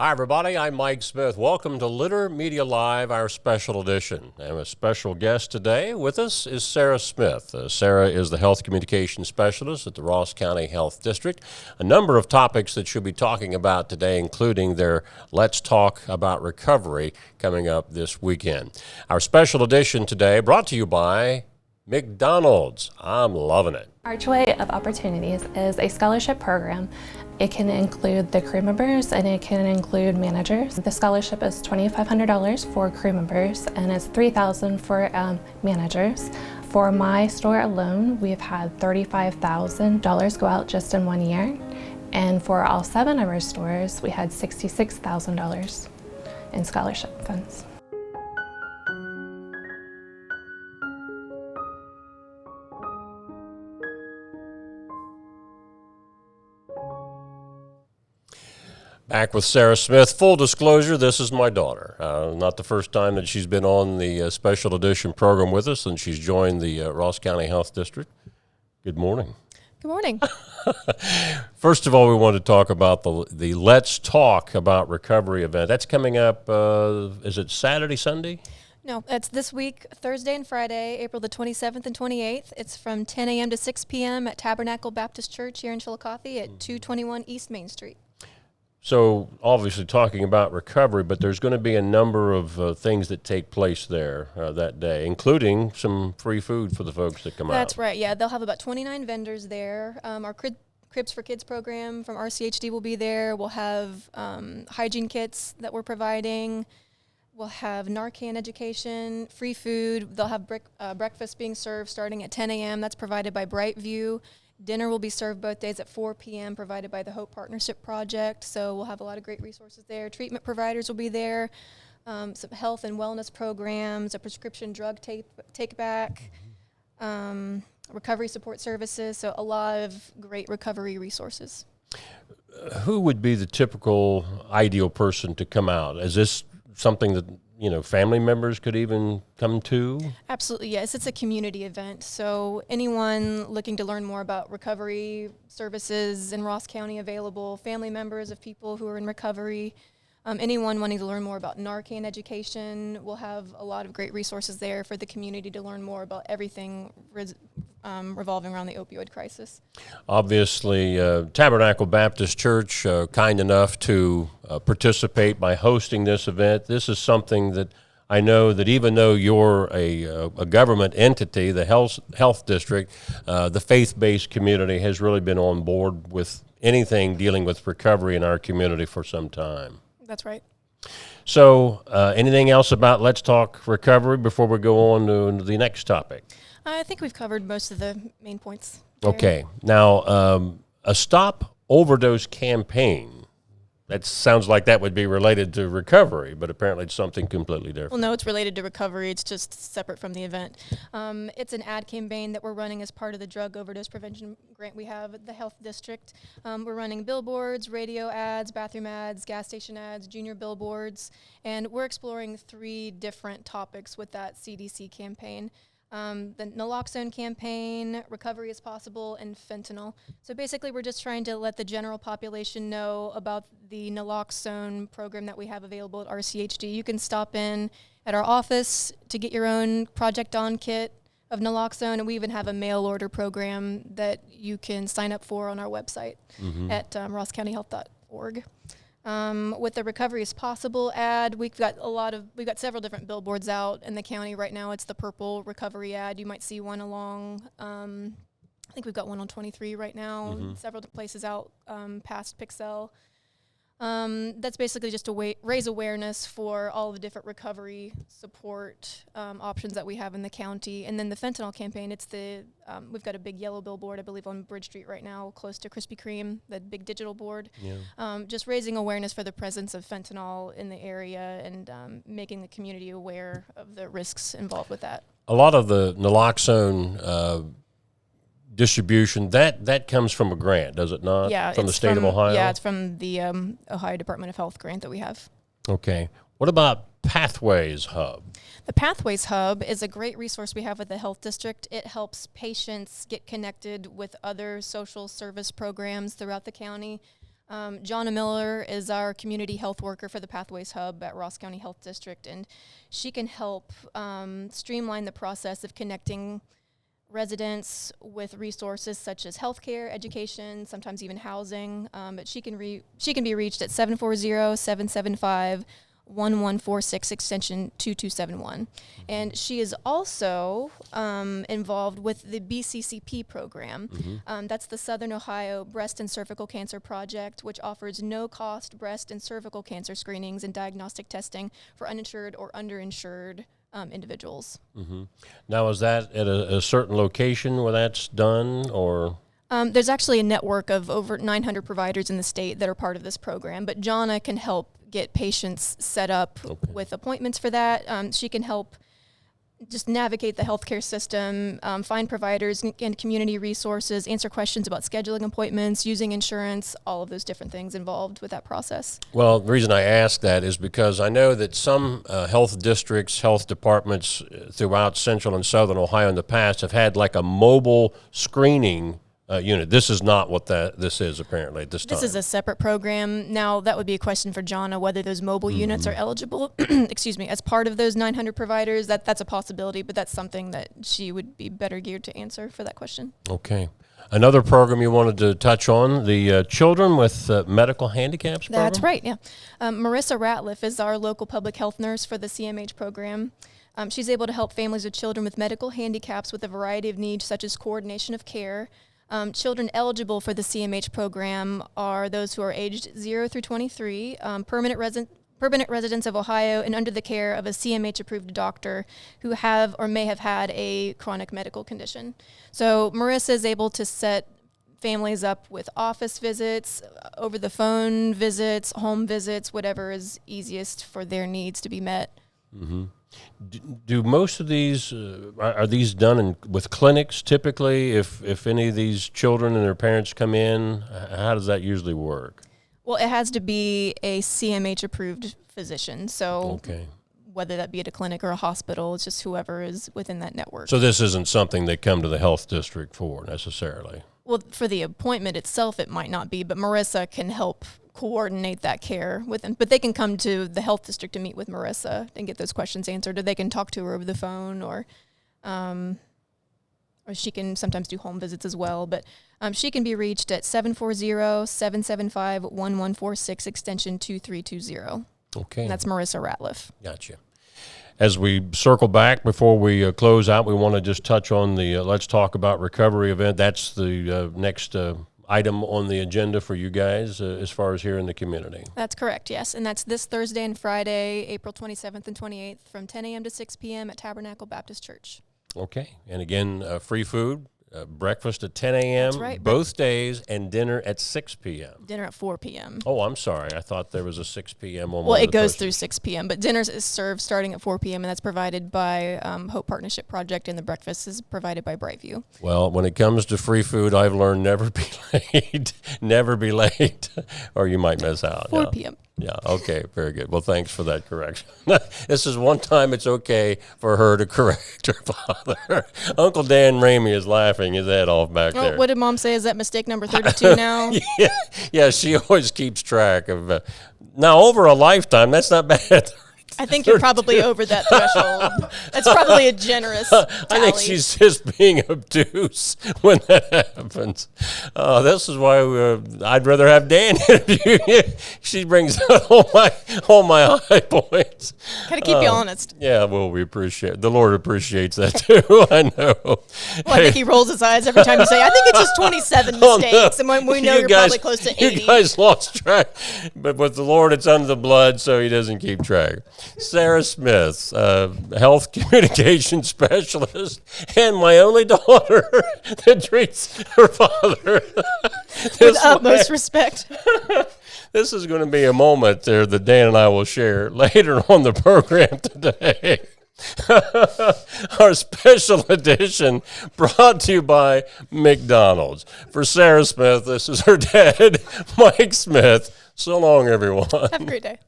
Hi, everybody. I'm Mike Smith. Welcome to Litter Media Live, our special edition. And a special guest today with us is Sara Smith. Sara is the Health Communication Specialist at the Ross County Health District. A number of topics that she'll be talking about today, including their Let's Talk About Recovery coming up this weekend. Our special edition today brought to you by McDonald's. I'm loving it. Archway of Opportunities is a scholarship program. It can include the crew members and it can include managers. The scholarship is $2,500 for crew members and it's $3,000 for managers. For my store alone, we've had $35,000 go out just in 1 year. And for all 7 of our stores, we had $66,000 in scholarship funds. Back with Sara Smith. Full disclosure, this is my daughter. Not the first time that she's been on the special edition program with us, and she's joined the Ross County Health District. Good morning. Good morning. First of all, we want to talk about the Let's Talk About Recovery event. That's coming up, is it Saturday, Sunday? No, it's this week, Thursday and Friday, April the 27th and 28th. It's from 10 a.m. to 6 p.m. at Tabernacle Baptist Church here in Chillicothe at 221 East Main Street. So obviously talking about recovery, but there's going to be a number of things that take place there that day, including some free food for the folks that come out. That's right. Yeah, they'll have about 29 vendors there. Our Cribs for Kids program from RCHD will be there. We'll have hygiene kits that we're providing. We'll have Narcan education, free food. They'll have breakfast being served starting at 10 a.m. That's provided by Brightview. Dinner will be served both days at 4 p.m. provided by the Hope Partnership Project. So we'll have a lot of great resources there. Treatment providers will be there, some health and wellness programs, a prescription drug take back, recovery support services. So a lot of great recovery resources. Who would be the typical ideal person to come out? Is this something that family members could even come to? Absolutely, yes. It's a community event. So anyone looking to learn more about recovery services in Ross County available, family members of people who are in recovery, anyone wanting to learn more about Narcan education, we'll have a lot of great resources there for the community to learn more about everything revolving around the opioid crisis. Obviously, Tabernacle Baptist Church, kind enough to participate by hosting this event. This is something that I know that even though you're a government entity, the health district, the faith-based community has really been on board with anything dealing with recovery in our community for some time. That's right. So anything else about Let's Talk Recovery before we go on to the next topic? I think we've covered most of the main points there. Okay. Now, a stop overdose campaign. That sounds like that would be related to recovery, but apparently it's something completely different. Well, no, it's related to recovery. It's just separate from the event. It's an ad campaign that we're running as part of the drug overdose prevention grant we have at the health district. We're running billboards, radio ads, bathroom ads, gas station ads, junior billboards, and we're exploring 3 different topics with that CDC campaign. The naloxone campaign, recovery is possible, and fentanyl. So basically we're just trying to let the general population know about the naloxone program that we have available at RCHD. You can stop in at our office to get your own Project On kit of naloxone, and we even have a mail order program that you can sign up for on our website at rosscountyhealth.org. With the Recovery is Possible ad, we've got several different billboards out in the county right now. It's the purple recovery ad. You might see one along, I think we've got one on 23 right now, several places out past Pixel. That's basically just to raise awareness for all the different recovery support options that we have in the county. And then the fentanyl campaign, it's we've got a big yellow billboard, I believe, on Bridge Street right now, close to Krispy Kreme, that big digital board. Yeah. Just raising awareness for the presence of fentanyl in the area and making the community aware of the risks involved with that. A lot of the naloxone distribution, that comes from a grant, does it not? Yeah. From the state of Ohio? Yeah, it's from the Ohio Department of Health grant that we have. Okay. What about Pathways Hub? The Pathways Hub is a great resource we have with the health district. It helps patients get connected with other social service programs throughout the county. Jonna Miller is our community health worker for the Pathways Hub at Ross County Health District, and she can help streamline the process of connecting residents with resources such as healthcare, education, sometimes even housing. But she can be reached at 740-775-1146 extension 2271. And she is also involved with the BCCP program. That's the Southern Ohio Breast and Cervical Cancer Project, which offers no-cost breast and cervical cancer screenings and diagnostic testing for uninsured or underinsured individuals. Now, is that at a certain location where that's done, or? There's actually a network of over 900 providers in the state that are part of this program, but Jonna can help get patients set up with appointments for that. She can help just navigate the healthcare system, find providers and community resources, answer questions about scheduling appointments, using insurance, all of those different things involved with that process. Well, the reason I ask that is because I know that some health districts, health departments throughout central and southern Ohio in the past have had like a mobile screening unit. This is not what this is apparently at this time. This is a separate program. Now, that would be a question for Jonna, whether those mobile units are eligible, excuse me, as part of those 900 providers. That's a possibility, but that's something that she would be better geared to answer for that question. Okay. Another program you wanted to touch on, the children with medical handicaps program? That's right, yeah. Marissa Ratliff is our local public health nurse for the CMH program. She's able to help families with children with medical handicaps with a variety of needs, such as coordination of care. Children eligible for the CMH program are those who are aged 0 through 23, permanent residents of Ohio, and under the care of a CMH-approved doctor who have or may have had a chronic medical condition. So Marissa is able to set families up with office visits, over the phone visits, home visits, whatever is easiest for their needs to be met. Do most of these, are these done with clinics typically? If any of these children and their parents come in, how does that usually work? Well, it has to be a CMH-approved physician, so whether that be at a clinic or a hospital, it's just whoever is within that network. So this isn't something they come to the health district for necessarily? Well, for the appointment itself, it might not be, but Marissa can help coordinate that care with them. But they can come to the health district to meet with Marissa and get those questions answered, or they can talk to her over the phone, or she can sometimes do home visits as well. But she can be reached at 740-775-1146 extension 2320. Okay. And that's Marissa Ratliff. Gotcha. As we circle back before we close out, we want to just touch on the Let's Talk About Recovery event. That's the next item on the agenda for you guys as far as here in the community. That's correct, yes. And that's this Thursday and Friday, April 27th and 28th from 10 a.m. to 6 p.m. at Tabernacle Baptist Church. Okay. And again, free food, breakfast at 10 a.m. That's right. Both days, and dinner at 6 p.m. Dinner at 4 p.m. Oh, I'm sorry. I thought there was a 6 p.m. on Well, one of it the goes posters. through 6 p.m., but dinner is served starting at 4 p.m., and that's provided by Hope Partnership Project, and the breakfast is provided by Brightview. Well, when it comes to free food, I've learned never be late. Never be late, or you might miss out. 4 p.m. Yeah, okay, very good. Well, thanks for that correction. This is one time it's okay for her to correct her father. Uncle Dan Ramey is laughing his head off back there. What did Mom say? Is that mistake number 32 now? Yeah, she always keeps track of. Now, over a lifetime, that's not bad. I think you're probably over that threshold. That's probably a generous tally. I think she's just being obtuse when that happens. This is why I'd rather have Dan interview you. She brings out all my high points. Gotta keep you honest. Yeah, well, we appreciate the Lord appreciates that too. I know. Well, I think he rolls his eyes every time you say, I think it's just 27 mistakes. And when we know you're probably close to 80. You guys lost track. But with the Lord, it's under the blood, so he doesn't keep track. Sara Smith, health communication specialist, and my only daughter that treats her father With utmost respect. This is going to be a moment there that Dan and I will share later on the program today. Our special edition brought to you by McDonald's. For Sara Smith, this is her dad, Mike Smith. So long, everyone. Have a great day.